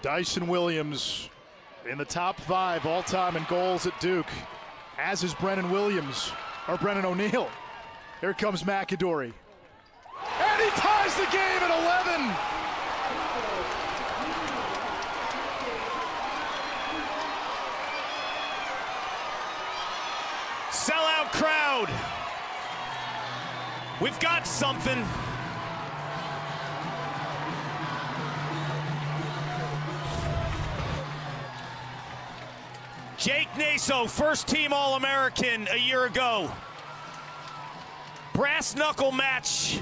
Dyson Williams in the top 5 all-time in goals at Duke, as is Brennan O'Neill. Here comes McAdory. And he ties the game at 11. Sellout crowd. We've got something. Jake Naso, first-team All-American a year ago. Brass knuckle match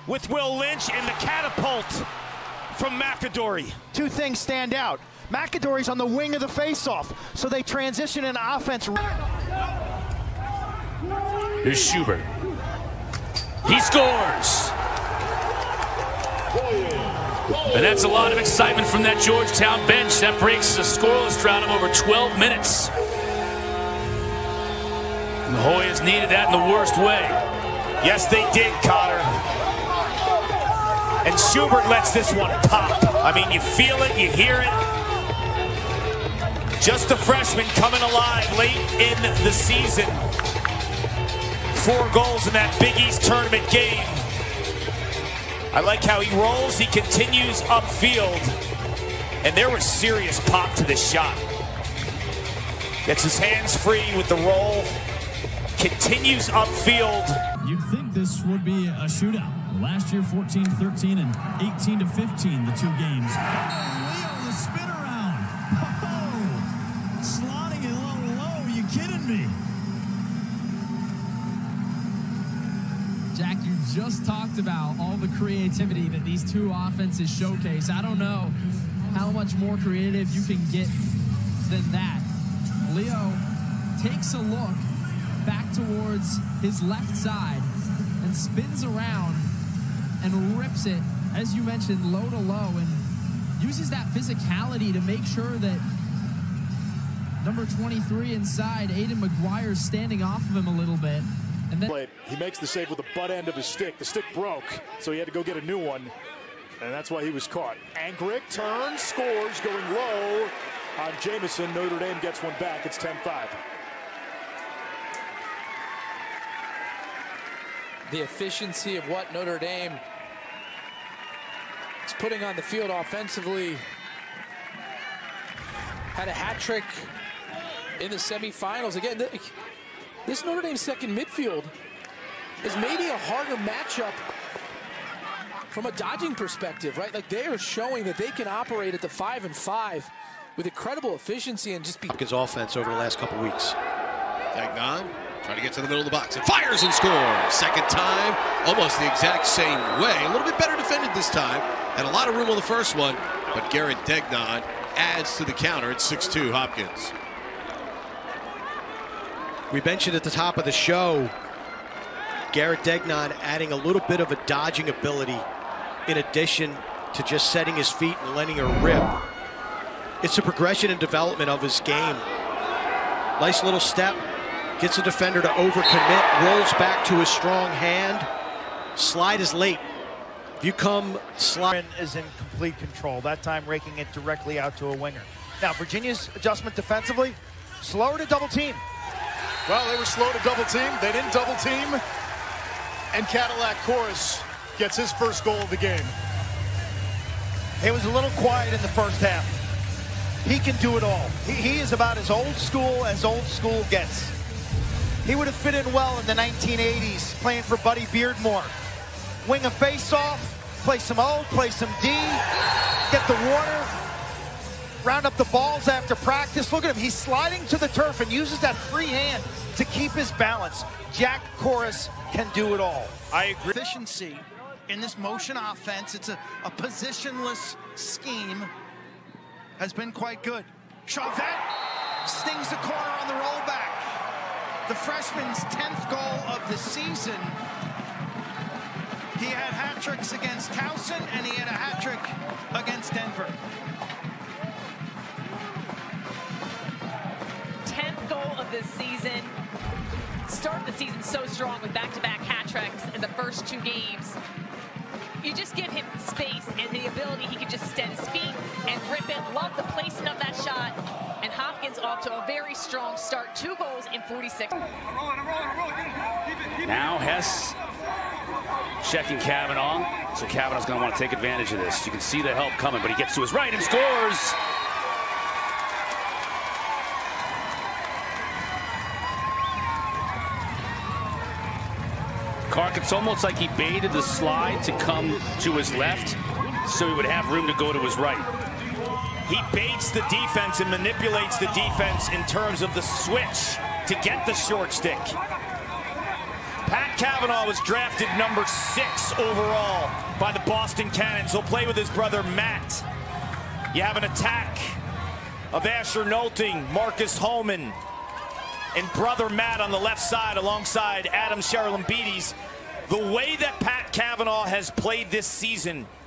with Will Lynch and the catapult from McAdory. Two things stand out. McAdory's on the wing of the faceoff, so they transition in offense. Here's Schubert. He scores! And that's a lot of excitement from that Georgetown bench. That breaks a scoreless drought of over 12 minutes. And the Hoyas needed that in the worst way. Yes, they did, Connor. And Schubert lets this one pop. I mean, you feel it, you hear it. Just a freshman coming alive late in the season. 4 goals in that Big East tournament game. I like how he rolls, he continues upfield, and there was serious pop to this shot. Gets his hands free with the roll, continues upfield. You'd think this would be a shootout. Last year, 14-13 and 18-15, the 2 games. Oh, Leo, the spin around. Oh, slotting it a little low. You kidding me? Jack, you just talked about all the creativity that these 2 offenses showcase. I don't know how much more creative you can get than that. Leo takes a look back towards his left side and spins around and rips it, as you mentioned, low to low, and uses that physicality to make sure that number 23 inside, Aiden McGuire's standing off of him a little bit. And then he makes the save with the butt end of his stick. The stick broke, so he had to go get a new one, and that's why he was caught. Angrick turns, scores, going low on Jamison. Notre Dame gets one back. It's 10-5. The efficiency of what Notre Dame is putting on the field offensively. Had a hat trick in the semifinals. Again, this Notre Dame second midfield is maybe a harder matchup from a dodging perspective, right? Like, they are showing that they can operate at the 5-and-5 with incredible efficiency and just be. His offense over the last couple weeks. Degnan trying to get to the middle of the box and fires and scores. Second time, almost the exact same way. A little bit better defended this time. Had a lot of room on the first one, but Garrett Degnan adds to the counter at 6-2 Hopkins. We mentioned at the top of the show, Garrett Degnan adding a little bit of a dodging ability in addition to just setting his feet and letting her rip. It's a progression and development of his game. Nice little step, gets a defender to overcommit, rolls back to his strong hand. Slide is late. If you come slide is in complete control, that time raking it directly out to a winger. Now Virginia's adjustment defensively, slower to double team. Well, they were slow to double team. They didn't double team. And Cadillac Chorus gets his first goal of the game. It was a little quiet in the first half. He can do it all. He is about as old school gets. He would have fit in well in the 1980s, playing for Buddy Beardmore. Wing a face-off, play some O, play some D, get the water, round up the balls after practice. Look at him, he's sliding to the turf and uses that free hand to keep his balance. Jack Chorus can do it all. I agree. Efficiency in this motion offense, it's a positionless scheme, has been quite good. Chauvette stings the corner on the rollback. The freshman's 10th goal of the season. He had hat tricks against Towson and he had a hat trick against Denver. 10th goal of this season. Started the season so strong with back-to-back hat tricks in the first 2 games. You just give him space and the ability, he can just stand his feet and rip it Love the placement of that shot. And Hopkins off to a very strong start. 2 goals in 46. Now Hess checking Kavanaugh. So Kavanaugh's going to want to take advantage of this. You can see the help coming, but he gets to his right and scores. Clark, it's almost like he baited the slide to come to his left so he would have room to go to his right. He baits the defense and manipulates the defense in terms of the switch to get the short stick. Pat Kavanaugh was drafted number 6 overall by the Boston Cannons. He'll play with his brother Matt. You have an attack of Asher Nolting, Marcus Holman, and brother Matt on the left side alongside Adam Sharalambides. The way that Pat Kavanaugh has played this season